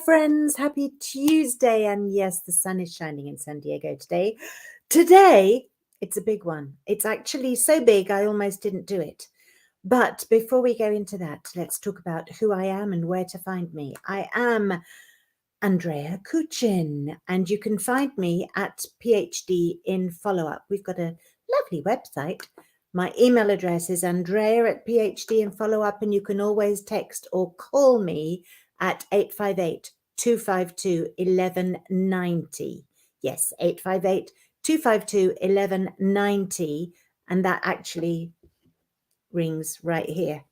friends. Happy Tuesday. And yes, the sun is shining in San Diego today. Today, it's a big one. It's actually so big, I almost didn't do it. But before we go into that, let's talk about who I am and where to find me. I am Andrea Kuchin, and you can find me at PhD in Follow-Up. We've got a lovely website. My email address is andrea@PhD in Follow-Up, and you can always text or call me at 858-252-1190. Yes, 858-252-1190, and that actually rings right here.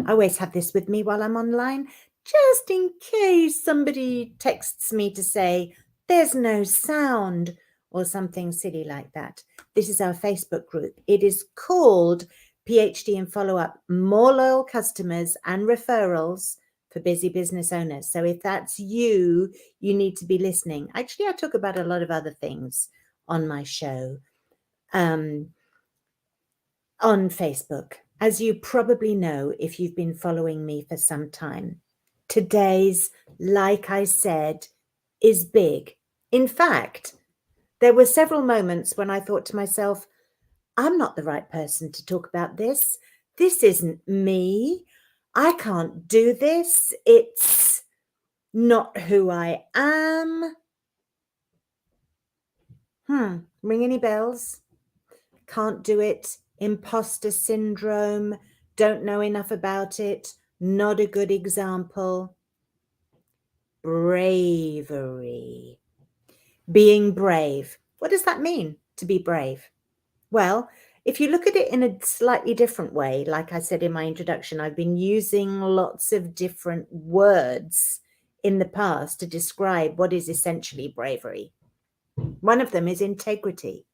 I always have this with me while I'm online, just in case somebody texts me to say there's no sound or something silly like that. This is our Facebook group. It is called PhD in Follow-Up, More Loyal Customers and Referrals for Busy Business Owners. So if that's you, you need to be listening. Actually, I talk about a lot of other things on my show on Facebook. As you probably know, if you've been following me for some time, today's, like I said, is big. In fact, there were several moments when I thought to myself, I'm not the right person to talk about this. This isn't me. I can't do this. It's not who I am. Ring any bells? Can't do it. Imposter syndrome. Don't know enough about it. Not a good example. Bravery. Being brave. What does that mean, to be brave? Well, if you look at it in a slightly different way, like I said in my introduction, I've been using lots of different words in the past to describe what is essentially bravery. One of them is integrity.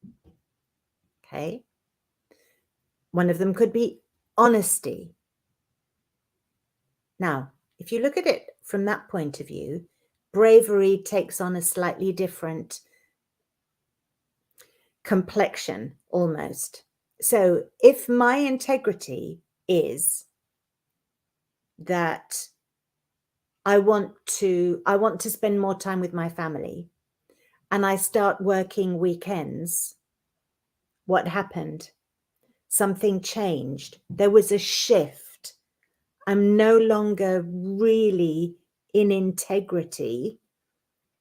Okay. One of them could be honesty. Now, if you look at it from that point of view, bravery takes on a slightly different complexion almost. So if my integrity is that I want to spend more time with my family and I start working weekends, what happened? Something changed. There was a shift. I'm no longer really in integrity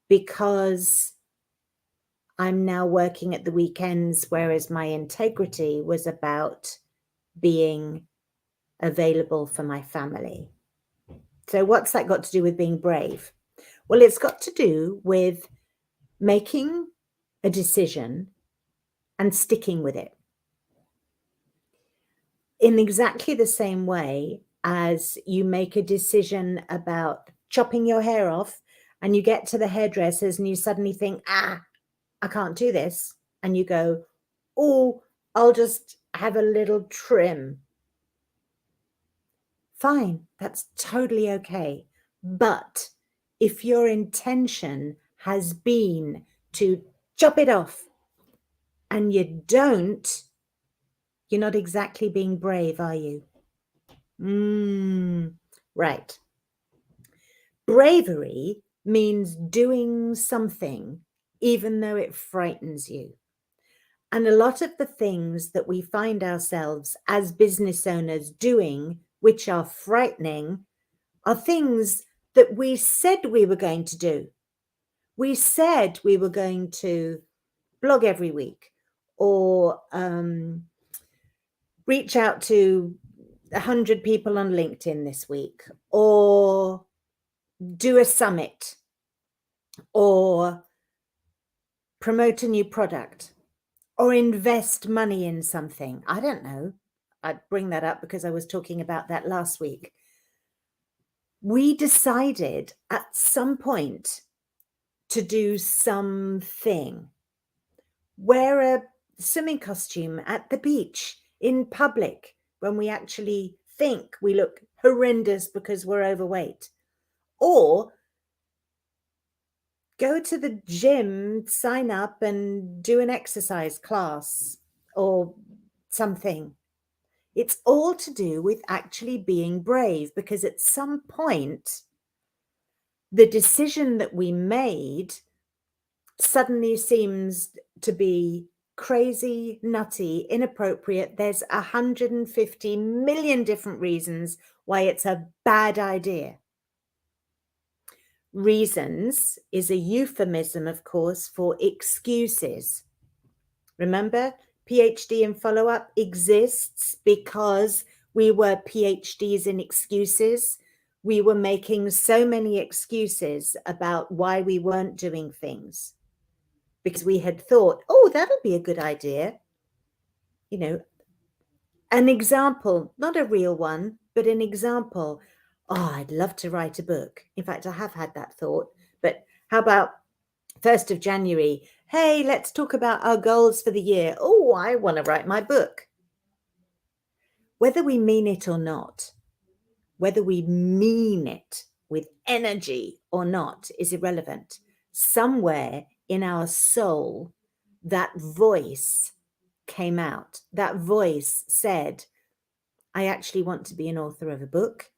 because I'm now working at the weekends, whereas my integrity was about being available for my family. So what's that got to do with being brave? Well, it's got to do with making a decision and sticking with it. In exactly the same way as you make a decision about chopping your hair off and you get to the hairdressers and you suddenly think, I can't do this. And you go, oh, I'll just have a little trim. Fine, that's totally okay. But if your intention has been to chop it off and you don't, you're not exactly being brave, are you? Right. Bravery means doing something even though it frightens you. And a lot of the things that we find ourselves as business owners doing, which are frightening, are things that we said we were going to do. We said we were going to blog every week or reach out to 100 people on LinkedIn this week, or do a summit, or promote a new product, or invest money in something. I don't know. I'd bring that up because I was talking about that last week. We decided at some point to do something. Wear a swimming costume at the beach in public when we actually think we look horrendous because we're overweight. Or go to the gym, sign up and do an exercise class or something. It's all to do with actually being brave, because at some point the decision that we made suddenly seems to be crazy, nutty, inappropriate. There's 150 million different reasons why it's a bad idea. Reasons is a euphemism, of course, for excuses. Remember, PhD in follow-up exists because we were PhDs in excuses. We were making so many excuses about why we weren't doing things because we had thought, oh, that'll be a good idea. You know, an example, not a real one, but an example. Oh, I'd love to write a book. In fact, I have had that thought, but how about 1st of January? Hey, let's talk about our goals for the year. Oh, I want to write my book. Whether we mean it or not, whether we mean it with energy or not is irrelevant. Somewhere in our soul, that voice came out. That voice said, I actually want to be an author of a book,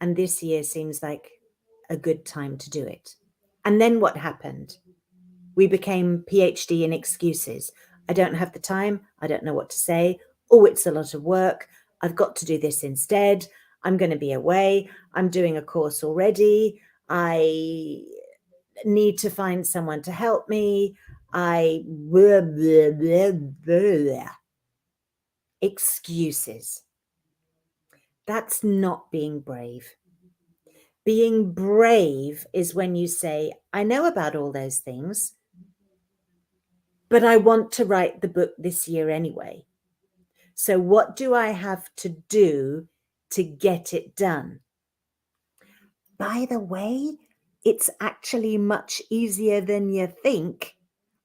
and this year seems like a good time to do it. And then what happened? We became PhD in excuses. I don't have the time. I don't know what to say. Oh, it's a lot of work. I've got to do this instead. I'm going to be away. I'm doing a course already. I need to find someone to help me. Blah, blah, blah, blah. Excuses. That's not being brave. Being brave is when you say, I know about all those things, but I want to write the book this year anyway. So what do I have to do to get it done? By the way, it's actually much easier than you think.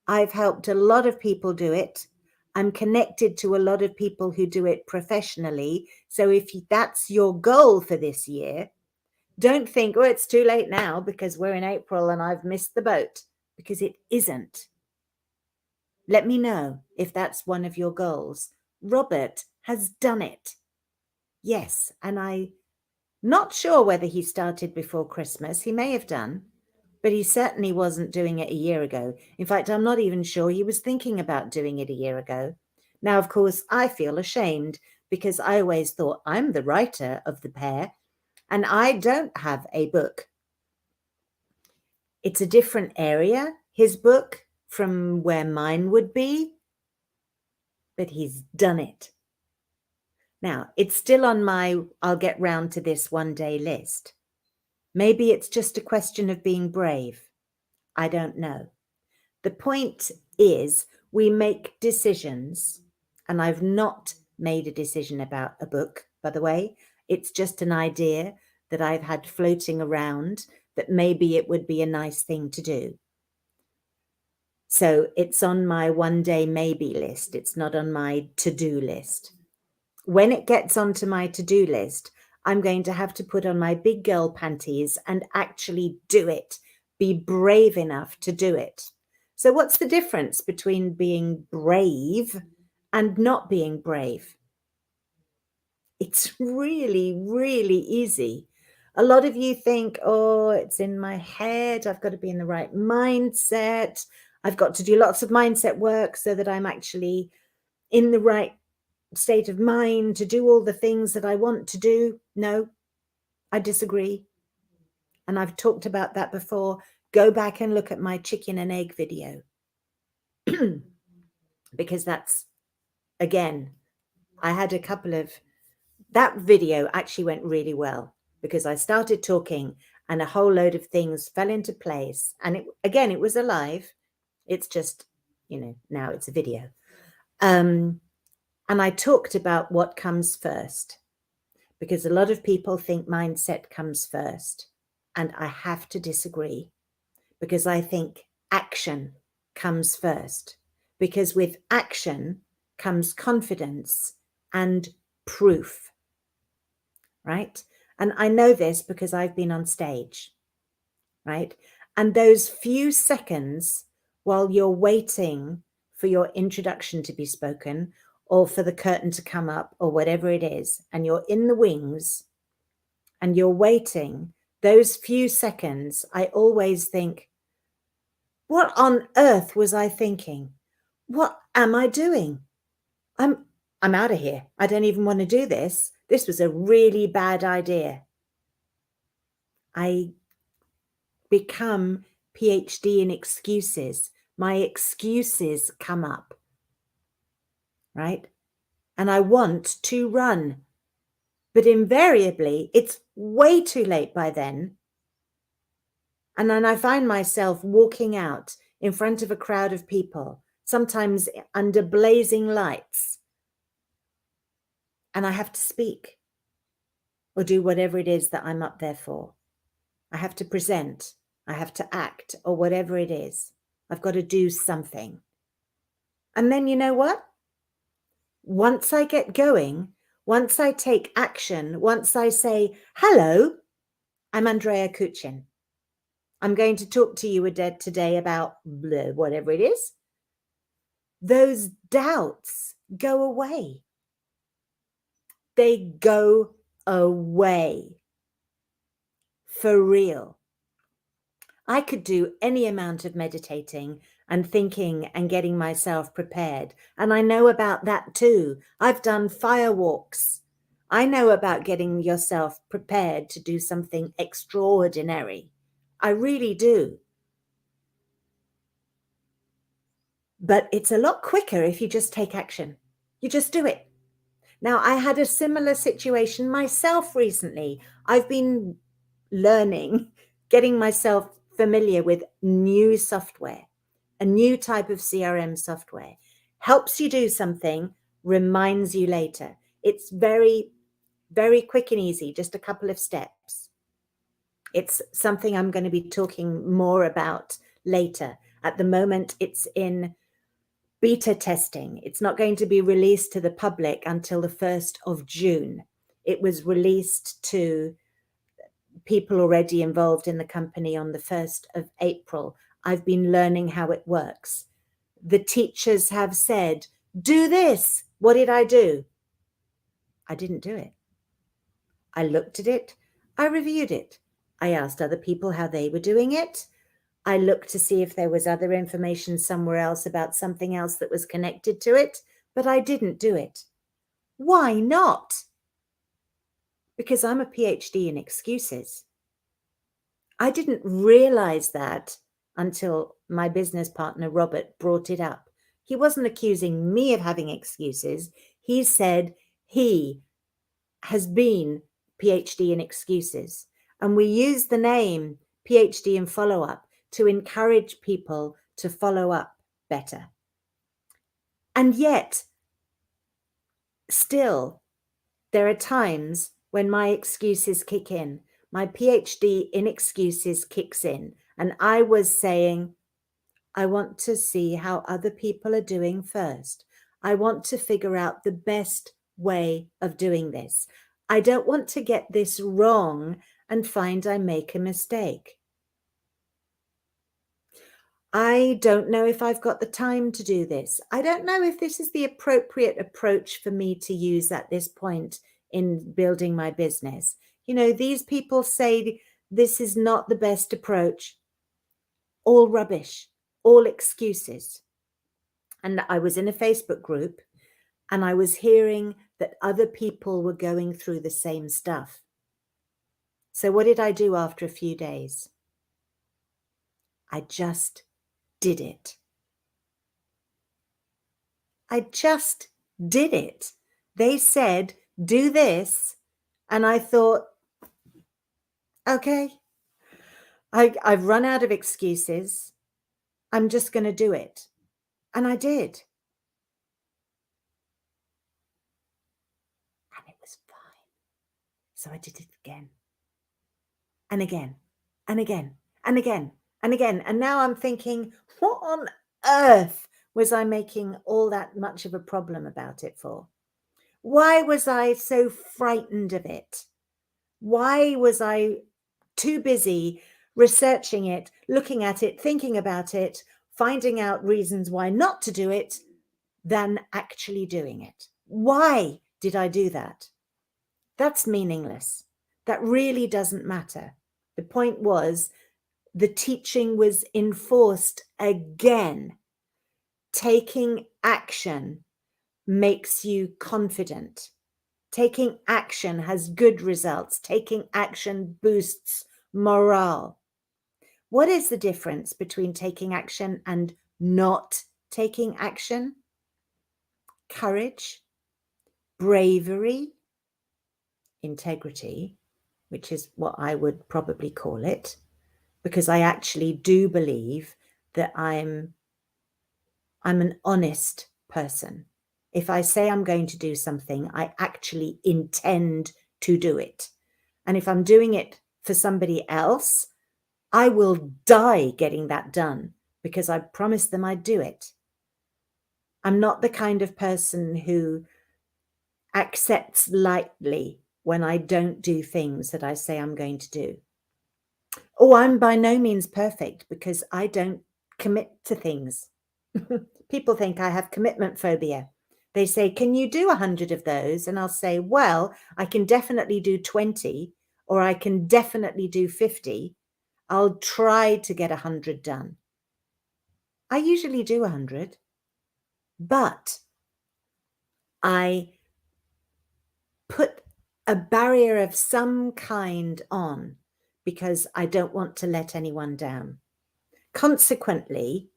I've helped a lot of people do it. I'm connected to a lot of people who do it professionally. So if that's your goal for this year, don't think, oh, it's too late now because we're in April and I've missed the boat, because it isn't. Let me know if that's one of your goals. Robert has done it. Yes, and I'm not sure whether he started before Christmas. He may have done, but he certainly wasn't doing it a year ago. In fact, I'm not even sure he was thinking about doing it a year ago. Now, of course, I feel ashamed because I always thought I'm the writer of the pair and I don't have a book. It's a different area, his book, from where mine would be, but he's done it. Now, it's still on my I'll get round to this one day list. Maybe it's just a question of being brave. I don't know. The point is we make decisions, and I've not made a decision about a book, by the way. It's just an idea that I've had floating around that maybe it would be a nice thing to do. So it's on my one day maybe list. It's not on my to-do list. When it gets onto my to-do list, I'm going to have to put on my big girl panties and actually do it, be brave enough to do it. So what's the difference between being brave and not being brave? It's really, really easy. A lot of you think, oh, it's in my head. I've got to be in the right mindset. I've got to do lots of mindset work so that I'm actually in the right state of mind to do all the things that I want to do. No, I disagree. And I've talked about that before. Go back and look at my chicken and egg video. Because that's, again, I had a couple of, that video actually went really well because I started talking and a whole load of things fell into place. And it, again, it was alive. It's just, now it's a video. And I talked about what comes first, because a lot of people think mindset comes first. And I have to disagree, because I think action comes first, because with action comes confidence and proof, right? And I know this because I've been on stage, right? And those few seconds while you're waiting for your introduction to be spoken or for the curtain to come up or whatever it is, and you're in the wings and you're waiting, those few seconds, I always think, what on earth was I thinking? What am I doing? I'm out of here. I don't even want to do this. This was a really bad idea. I become PhD in excuses. My excuses come up, right? And I want to run, but invariably it's way too late by then. And then I find myself walking out in front of a crowd of people, sometimes under blazing lights, and I have to speak or do whatever it is that I'm up there for. I have to present, I have to act, or whatever it is. I've got to do something. And then you know what? Once I get going, once I take action, once I say, hello, I'm Andrea Kuchin. I'm going to talk to you today about whatever it is. Those doubts go away. They go away. For real. I could do any amount of meditating and thinking and getting myself prepared. And I know about that too. I've done fire walks. I know about getting yourself prepared to do something extraordinary. I really do. But it's a lot quicker if you just take action. You just do it. Now, I had a similar situation myself recently. I've been learning, getting myself familiar with new software, a new type of CRM software. Helps you do something, reminds you later. It's very, very quick and easy, just a couple of steps. It's something I'm going to be talking more about later. At the moment, it's in beta testing. It's not going to be released to the public until the 1st of June. It was released to people already involved in the company on the 1st of April. I've been learning how it works. The teachers have said, do this. What did I do? I didn't do it. I looked at it. I reviewed it. I asked other people how they were doing it. I looked to see if there was other information somewhere else about something else that was connected to it, but I didn't do it. Why not? Because I'm a PhD in excuses. I didn't realize that until my business partner, Robert, brought it up. He wasn't accusing me of having excuses. He said he has been PhD in excuses. And we use the name PhD in follow-up to encourage people to follow up better. And yet, still, there are times when my excuses kick in. My PhD in excuses kicks in. And I was saying, I want to see how other people are doing first. I want to figure out the best way of doing this. I don't want to get this wrong and find I make a mistake. I don't know if I've got the time to do this. I don't know if this is the appropriate approach for me to use at this point in building my business. You know, these people say this is not the best approach. All rubbish, all excuses. And I was in a Facebook group and I was hearing that other people were going through the same stuff. So what did I do after a few days? I just did it. I just did it. They said, do this. And I thought, okay, I've run out of excuses. I'm just going to do it. And I did. And it was fine. So I did it again and again and again and again and again. And now I'm thinking, what on earth was I making all that much of a problem about it for? Why was I so frightened of it? Why was I too busy researching it, looking at it, thinking about it, finding out reasons why not to do it, than actually doing it? Why did I do that? That's meaningless. That really doesn't matter. The point was the teaching was enforced again. Taking action makes you confident. Taking action has good results. Taking action boosts morale. What is the difference between taking action and not taking action? Courage, bravery, integrity, which is what I would probably call it, because I actually do believe that I'm an honest person. If I say I'm going to do something, I actually intend to do it. And if I'm doing it for somebody else, I will die getting that done because I promised them I'd do it. I'm not the kind of person who accepts lightly when I don't do things that I say I'm going to do. Oh, I'm by no means perfect because I don't commit to things. People think I have commitment phobia. They say, can you do 100 of those? And I'll say, well, I can definitely do 20, or I can definitely do 50. I'll try to get 100 done. I usually do 100, but I put a barrier of some kind on because I don't want to let anyone down. Consequently,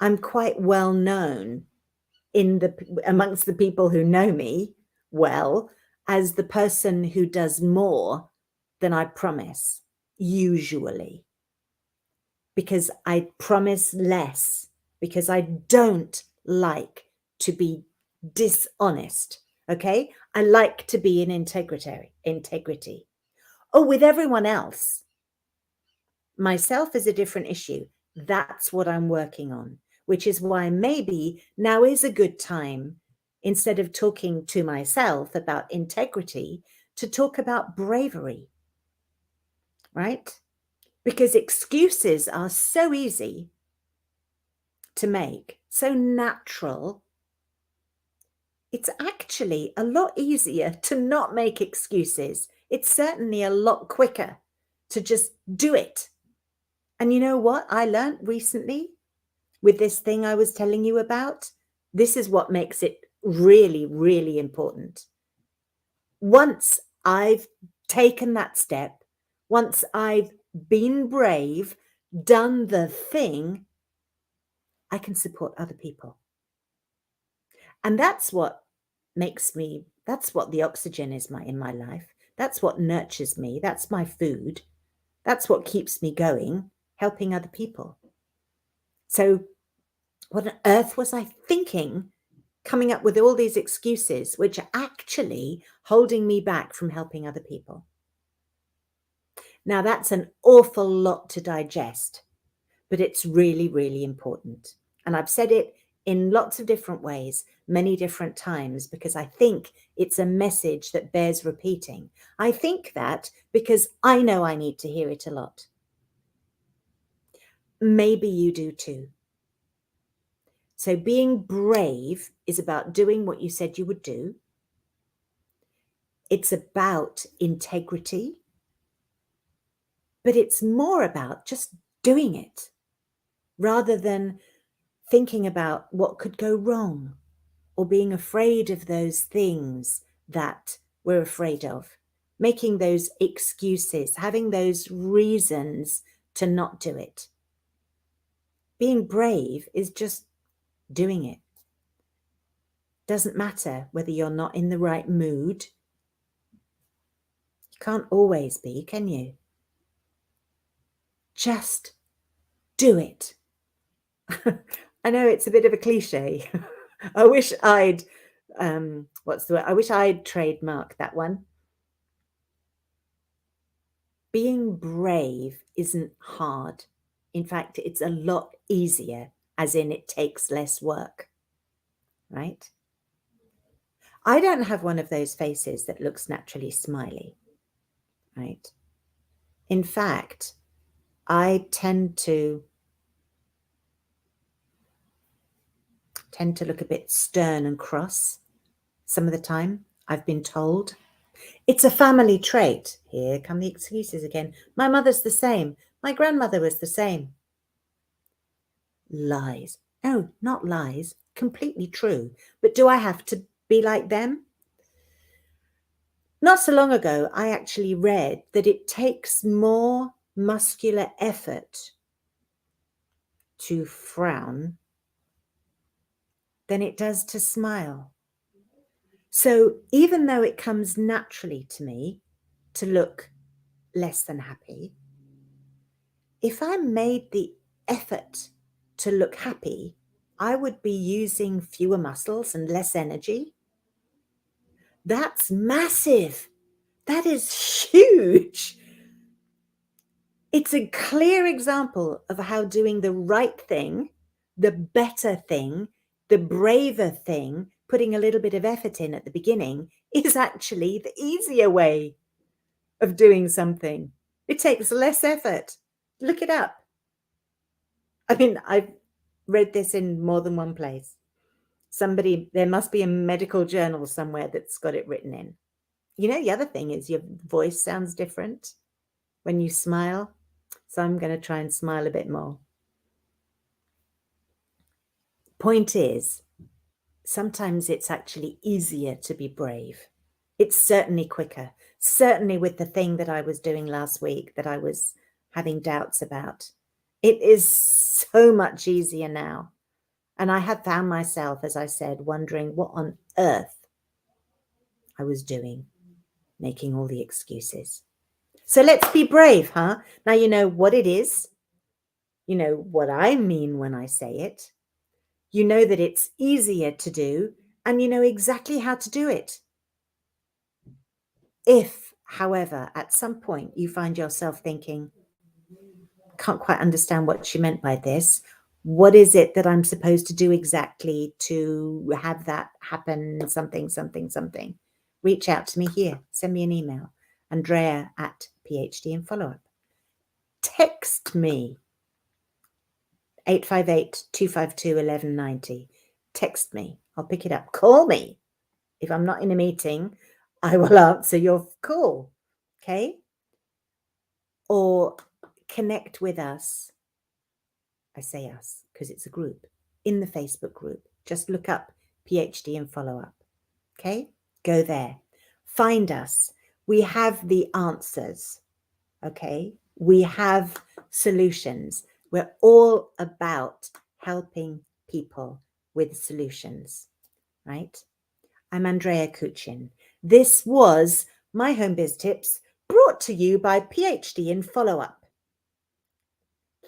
I'm quite well known amongst the people who know me well as the person who does more than I promise, usually, because I promise less, because I don't like to be dishonest. Okay, I like to be in integrity. Oh, with everyone else, myself is a different issue. That's what I'm working on, which is why maybe now is a good time, instead of talking to myself about integrity, to talk about bravery, right? Because excuses are so easy to make, so natural. It's actually a lot easier to not make excuses. It's certainly a lot quicker to just do it. And you know what I learned recently with this thing I was telling you about? This is what makes it really, really important. Once I've taken that step, once I've been brave, done the thing, I can support other people. And that's what that's what the oxygen is in my life. That's what nurtures me. That's my food. That's what keeps me going, helping other people. So what on earth was I thinking, coming up with all these excuses, which are actually holding me back from helping other people? Now, that's an awful lot to digest, but it's really, really important. And I've said it in lots of different ways, many different times, because I think it's a message that bears repeating. I think that because I know I need to hear it a lot. Maybe you do too. So being brave is about doing what you said you would do. It's about integrity, but it's more about just doing it rather than thinking about what could go wrong or being afraid of those things that we're afraid of, making those excuses, having those reasons to not do it. Being brave is just doing it. Doesn't matter whether you're not in the right mood. You can't always be, can you? Just do it. I know it's a bit of a cliche. I wish I'd, what's the word? I wish I'd trademarked that one. Being brave isn't hard. In fact, it's a lot easier, as in it takes less work, right? I don't have one of those faces that looks naturally smiley, right? In fact, I tend to look a bit stern and cross some of the time, I've been told. It's a family trait. Here come the excuses again. My mother's the same. My grandmother was the same. Lies. No, not lies. Completely true. But do I have to be like them? Not so long ago, I actually read that it takes more muscular effort to frown than it does to smile. So even though it comes naturally to me to look less than happy, if I made the effort to look happy, I would be using fewer muscles and less energy. That's massive. That is huge. It's a clear example of how doing the right thing, the better thing, the braver thing, putting a little bit of effort in at the beginning is actually the easier way of doing something. It takes less effort. Look it up. I mean, I've read this in more than one place. There must be a medical journal somewhere that's got it written in. You know, the other thing is your voice sounds different when you smile. So I'm going to try and smile a bit more. Point is, sometimes it's actually easier to be brave. It's certainly quicker. Certainly with the thing that I was doing last week that I was having doubts about. It is so much easier now. And I have found myself, as I said, wondering what on earth I was doing, making all the excuses. So let's be brave, huh? Now you know what it is. You know what I mean when I say it. You know that it's easier to do, and you know exactly how to do it. If, however, at some point you find yourself thinking, can't quite understand what she meant by this, what is it that I'm supposed to do exactly to have that happen, something, something, something, reach out to me here. Send me an email, Andrea@PhD and follow up. Text me, 858-252-1190. Text me. I'll pick it up. Call me. If I'm not in a meeting, I will answer your call. Okay? Or connect with us. I say us because it's a group in the Facebook group. Just look up PhD and follow up. Okay? Go there. Find us. We have the answers. Okay? We have solutions. We're all about helping people with solutions, right? I'm Andrea Kuchin. This was my Home Biz Tips brought to you by PhD in Follow Up.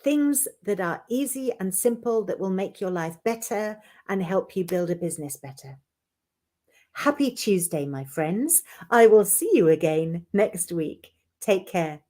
Things that are easy and simple that will make your life better and help you build a business better. Happy Tuesday, my friends. I will see you again next week. Take care.